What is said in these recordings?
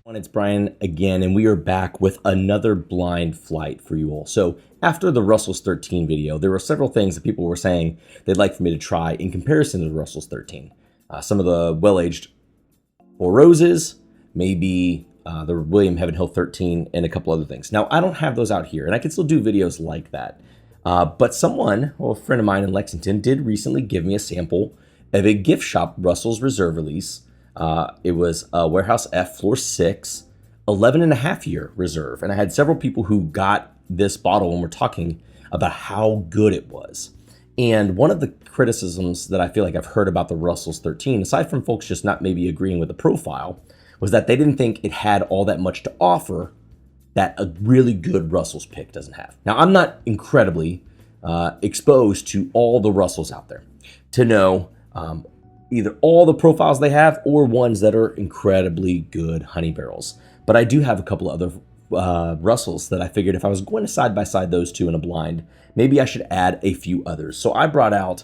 It's Brian again, and we are back with another blind flight for you all. So after the Russell's 13 video, there were several things that people were saying they'd like for me to try in comparison to the Russell's 13. Some of the well-aged Four Roses, maybe the William Heaven Hill 13, and a couple other things. Now, I don't have those out here, and I can still do videos like that. But someone, well, a friend of mine in Lexington, did recently give me a sample of a gift shop Russell's Reserve release. It was a Warehouse F Floor 6, 11.5-year reserve. And I had several people who got this bottle when we're talking about how good it was. And one of the criticisms that I feel like I've heard about the Russell's 13, aside from folks just not maybe agreeing with the profile, was that they didn't think it had all that much to offer that a really good Russell's pick doesn't have. Now, I'm not incredibly exposed to all the Russells out there to know either all the profiles they have or ones that are incredibly good honey barrels. But I do have a couple of other Russells that I figured if I was going to side by side those two in a blind, maybe I should add a few others. So I brought out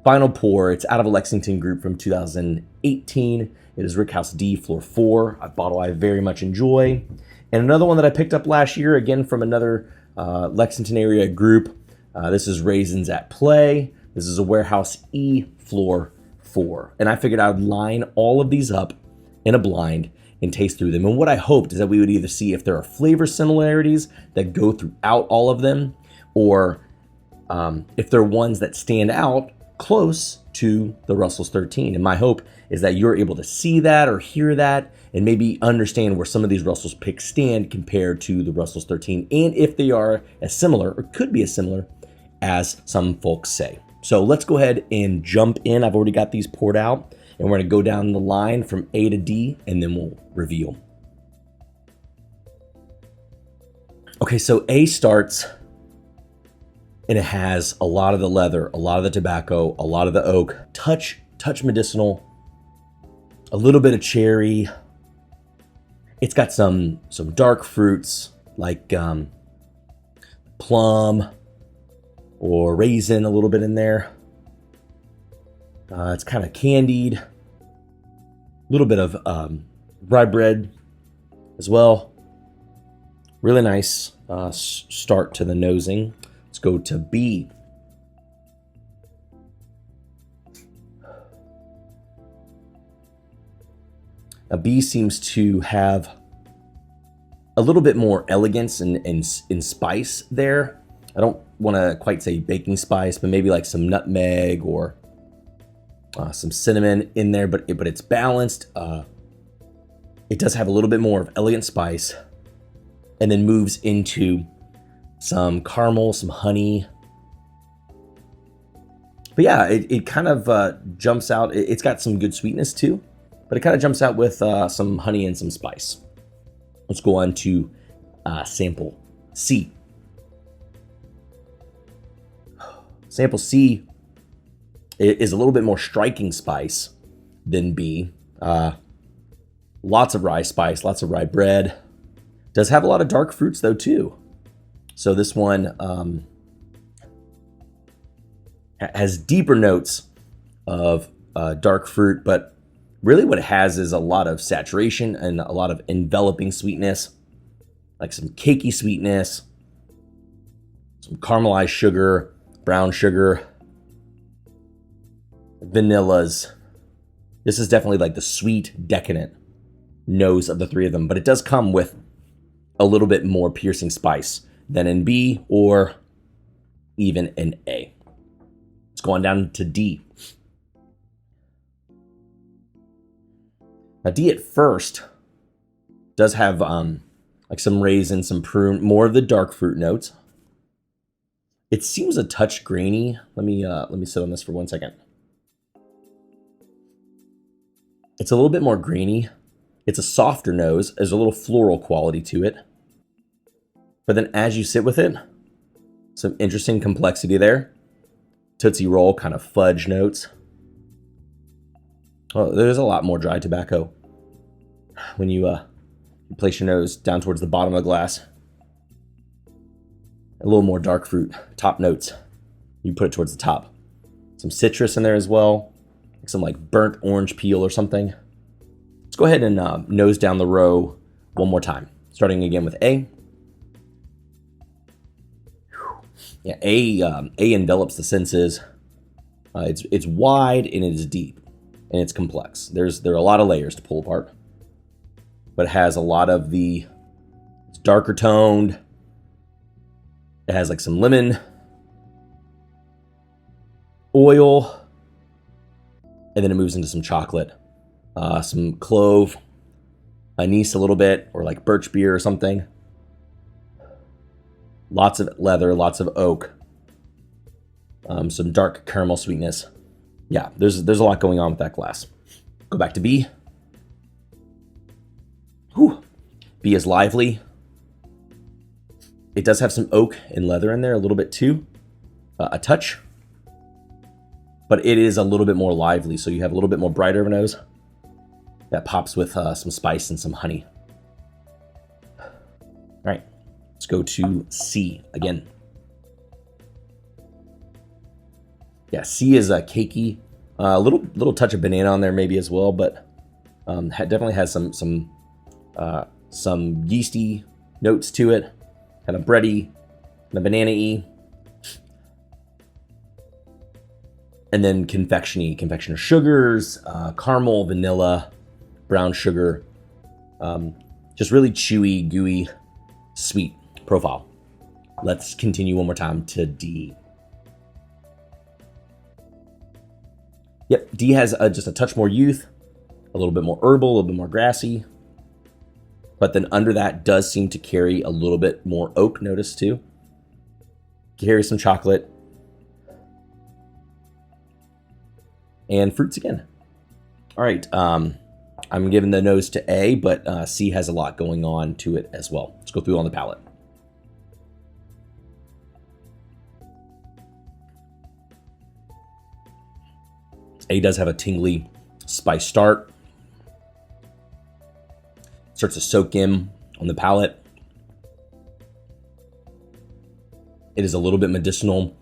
Final Pour. It's out of a Lexington group from 2018. It is Rickhouse D Floor 4, a bottle I very much enjoy. And another one that I picked up last year, again from another Lexington area group. This is Raisins at Play. This is a Warehouse E Floor 4. And I figured I would line all of these up in a blind and taste through them. And what I hoped is that we would either see if there are flavor similarities that go throughout all of them, or if they're ones that stand out close to the Russell's 13. And my hope is that you're able to see that or hear that and maybe understand where some of these Russell's picks stand compared to the Russell's 13, and if they are as similar or could be as similar as some folks say. So let's go ahead and jump in. I've already got these poured out, and we're going to go down the line from A to D, and then we'll reveal. Okay, so A starts, and it has a lot of the leather, a lot of the tobacco, a lot of the oak, touch medicinal, a little bit of cherry. It's got some dark fruits like plum or raisin, a little bit in there. It's kind of candied. A little bit of rye bread as well. Really nice start to the nosing. Let's go to B. Now, B seems to have a little bit more elegance and spice there. I don't want to quite say baking spice, but maybe like some nutmeg or some cinnamon in there, but it's balanced. It does have a little bit more of elegant spice, and then moves into some caramel, some honey. But yeah, it kind of jumps out. It's got some good sweetness too, but it kind of jumps out with some honey and some spice. Let's go on to sample C. Sample C is a little bit more striking spice than B. Lots of rye spice, lots of rye bread. Does have a lot of dark fruits though too. So this one has deeper notes of dark fruit, but really what it has is a lot of saturation and a lot of enveloping sweetness, like some cakey sweetness, some caramelized sugar, brown sugar, vanillas. This is definitely like the sweet, decadent nose of the three of them, but it does come with a little bit more piercing spice than in B or even in A. Let's go on down to D. Now, D at first does have like some raisin, some prune, more of the dark fruit notes. It seems a touch grainy. Let me sit on this for 1 second. It's a little bit more grainy. It's a softer nose. There's a little floral quality to it. But then as you sit with it, some interesting complexity there. Tootsie Roll kind of fudge notes. Oh, there's a lot more dry tobacco when you place your nose down towards the bottom of the glass. A little more dark fruit, top notes. You put it towards the top. Some citrus in there as well. Some like burnt orange peel or something. Let's go ahead and nose down the row one more time. Starting again with A. Yeah, A envelops the senses. It's wide and it is deep and it's complex. There are a lot of layers to pull apart, but it has a lot of it's darker toned. It has like some lemon, oil, and then it moves into some chocolate, some clove, anise a little bit, or like birch beer or something. Lots of leather, lots of oak, some dark caramel sweetness. Yeah, there's a lot going on with that glass. Go back to B. Whew. B is lively. It does have some oak and leather in there a little bit too, a touch. But it is a little bit more lively, so you have a little bit more brighter of a nose. That pops with some spice and some honey. All right. Let's go to C again. Yeah, C is a cakey, a little touch of banana on there maybe as well, but definitely has some yeasty notes to it, kind of bready, kind of banana-y, and then confectioner sugars, caramel, vanilla, brown sugar, just really chewy, gooey, sweet profile. Let's continue one more time to D. Yep, D has just a touch more youth, a little bit more herbal, a little bit more grassy. But then under that does seem to carry a little bit more oak notice too. Carry some chocolate. And fruits again. All right, I'm giving the nose to A, but C has a lot going on to it as well. Let's go through on the palate. A does have a tingly spice start. Starts to soak in on the palate. It is a little bit medicinal,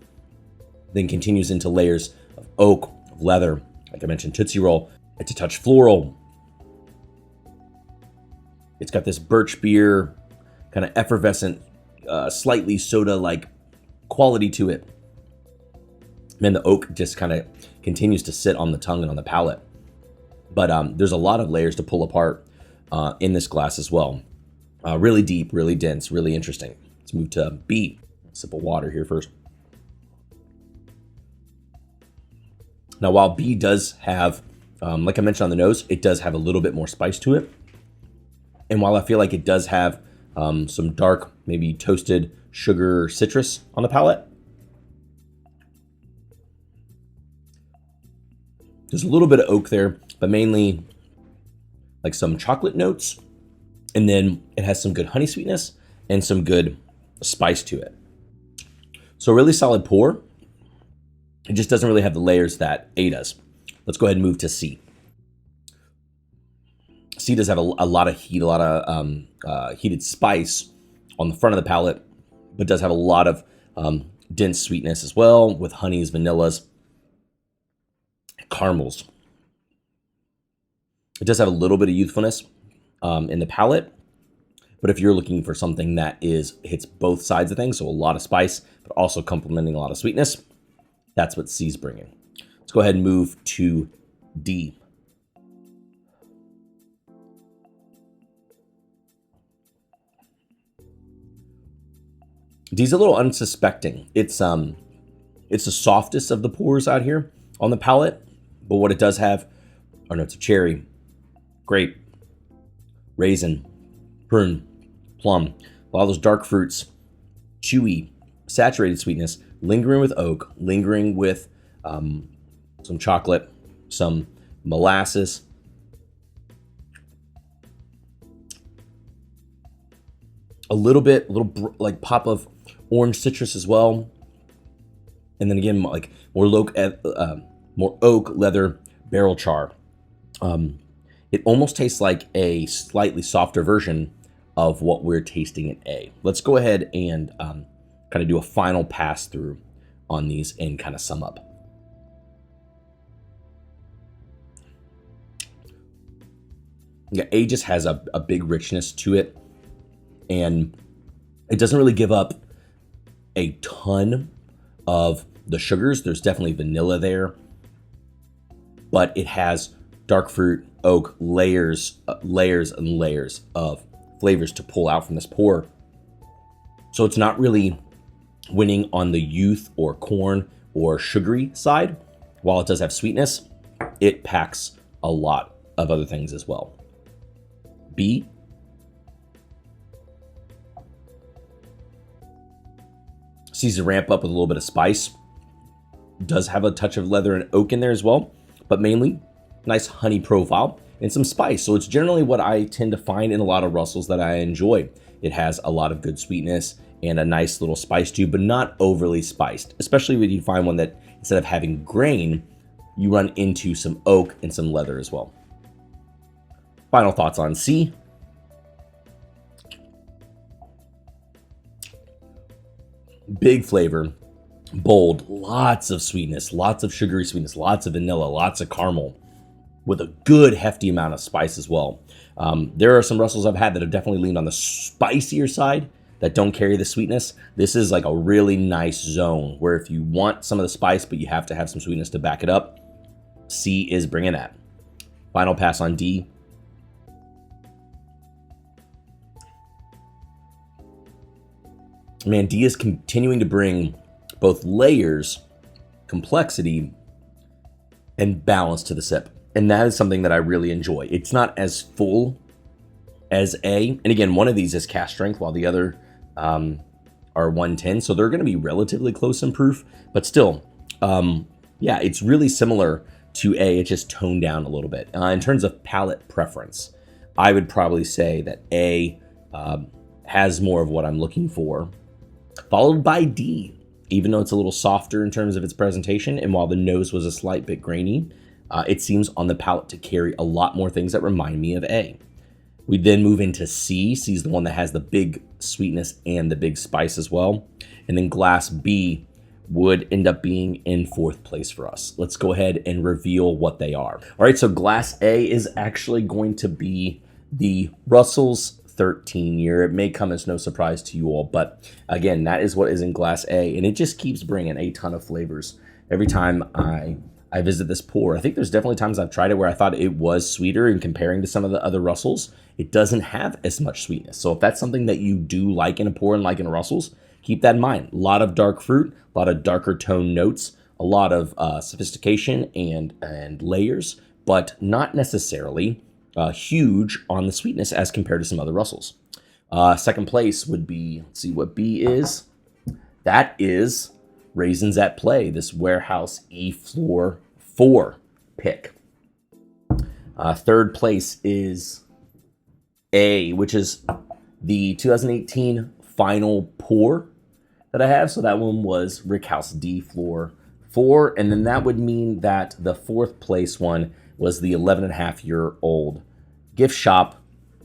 then continues into layers of oak, of leather, like I mentioned, Tootsie Roll. It's a touch floral. It's got this birch beer, kind of effervescent, slightly soda-like quality to it. Man, the oak just kind of continues to sit on the tongue and on the palate. But there's a lot of layers to pull apart in this glass as well. Really deep, really dense, really interesting. Let's move to B. Sip of water here first. Now, while B does have, like I mentioned on the nose, it does have a little bit more spice to it. And while I feel like it does have some dark, maybe toasted sugar citrus on the palate, there's a little bit of oak there, but mainly like some chocolate notes. And then it has some good honey sweetness and some good spice to it. So really solid pour. It just doesn't really have the layers that A does. Let's go ahead and move to C. C does have a lot of heat, a lot of heated spice on the front of the palate, but does have a lot of dense sweetness as well with honeys, vanillas, caramels. It does have a little bit of youthfulness in the palate, but if you're looking for something that hits both sides of things, so a lot of spice, but also complementing a lot of sweetness, that's what C's bringing. Let's go ahead and move to D. D's a little unsuspecting. It's the softest of the pours out here on the palate, but what it does have, or no, it's a cherry, grape, raisin, prune, plum, a lot of those dark fruits, chewy, saturated sweetness, lingering with oak, lingering with some chocolate, some molasses. A little like pop of orange citrus as well. And then again, like more oak, leather, barrel char. It almost tastes like a slightly softer version of what we're tasting at A. Let's go ahead and kind of do a final pass through on these and kind of sum up. Yeah, A just has a big richness to it, and it doesn't really give up a ton of the sugars. There's definitely vanilla there, but it has dark fruit, oak, layers and layers of flavors to pull out from this pour. So it's not really winning on the youth or corn or sugary side. While it does have sweetness, it packs a lot of other things as well. B. Sees the ramp up with a little bit of spice. Does have a touch of leather and oak in there as well, but mainly nice honey profile and some spice. So it's generally what I tend to find in a lot of Russells that I enjoy. It has a lot of good sweetness and a nice little spice too, but not overly spiced, especially when you find one that instead of having grain, you run into some oak and some leather as well. Final thoughts on C. Big flavor, bold, lots of sweetness, lots of sugary sweetness, lots of vanilla, lots of caramel, with a good hefty amount of spice as well. There are some Russells I've had that have definitely leaned on the spicier side that don't carry the sweetness. This is like a really nice zone where if you want some of the spice, but you have to have some sweetness to back it up, C is bringing that. Final pass on D. Man, D is continuing to bring both layers, complexity, and balance to the sip. And that is something that I really enjoy. It's not as full as A. And again, one of these is cask strength while the other are 110. So they're going to be relatively close in proof. But still, yeah, it's really similar to A. It's just toned down a little bit. In terms of palate preference, I would probably say that A has more of what I'm looking for, followed by D, even though it's a little softer in terms of its presentation. And while the nose was a slight bit grainy, it seems on the palate to carry a lot more things that remind me of A. We then move into C. C is the one that has the big sweetness and the big spice as well. And then glass B would end up being in fourth place for us. Let's go ahead and reveal what they are. All right, so glass A is actually going to be the Russell's 13 year. It may come as no surprise to you all, but again, that is what is in glass A, and it just keeps bringing a ton of flavors. Every time I visit this pour, I think there's definitely times I've tried it where I thought it was sweeter in comparing to some of the other Russells. It doesn't have as much sweetness. So if that's something that you do like in a pour and like in a Russells, keep that in mind. A lot of dark fruit, a lot of darker tone notes, a lot of sophistication and layers, but not necessarily huge on the sweetness as compared to some other Russells. Second place would be, let's see what B is. That is Raisins at Play, this Warehouse E Floor 4 pick. Third place is A, which is the 2018 final pour that I have. So that one was Rickhouse D Floor 4. And then that would mean that the fourth place one was the 11.5-year-old Gift Shop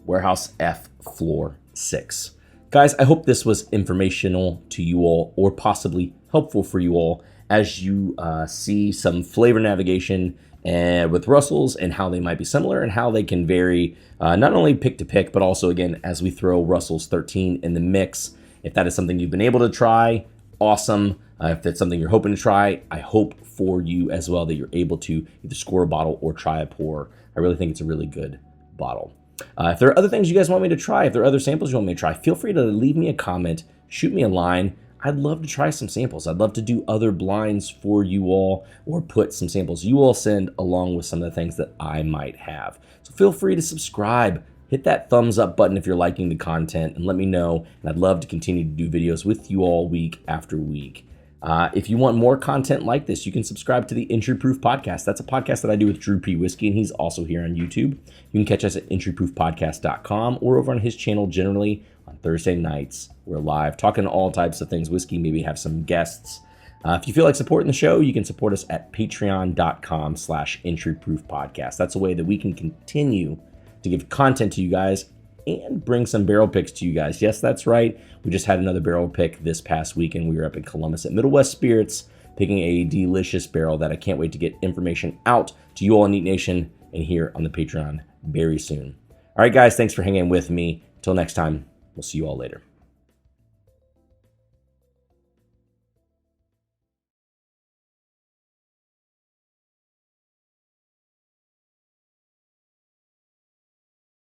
Warehouse F Floor 6. Guys, I hope this was informational to you all, or possibly helpful for you all as you see some flavor navigation with Russells and how they might be similar and how they can vary, not only pick to pick, but also, again, as we throw Russell's 13 in the mix. If that is something you've been able to try, awesome. If that's something you're hoping to try, I hope for you as well that you're able to either score a bottle or try a pour. I really think it's a really good bottle. If there are other things you guys want me to try, if there are other samples you want me to try, feel free to leave me a comment, shoot me a line. I'd love to try some samples. I'd love to do other blinds for you all, or put some samples you all send along with some of the things that I might have. So feel free to subscribe, hit that thumbs up button if you're liking the content, and let me know. And I'd love to continue to do videos with you all week after week. If you want more content like this, you can subscribe to the Entry Proof Podcast. That's a podcast that I do with Drew P. Whiskey, and he's also here on YouTube. You can catch us at entryproofpodcast.com or over on his channel generally on Thursday nights. We're live talking all types of things whiskey, maybe have some guests. If you feel like supporting the show, you can support us at patreon.com/entryproofpodcast. That's a way that we can continue to give content to you guys and bring some barrel picks to you guys. Yes, that's right. We just had another barrel pick this past weekend. We were up in Columbus at Middle West Spirits, picking a delicious barrel that I can't wait to get information out to you all in Neat Nation and here on the Patreon very soon. All right, guys, thanks for hanging with me. Until next time, we'll see you all later.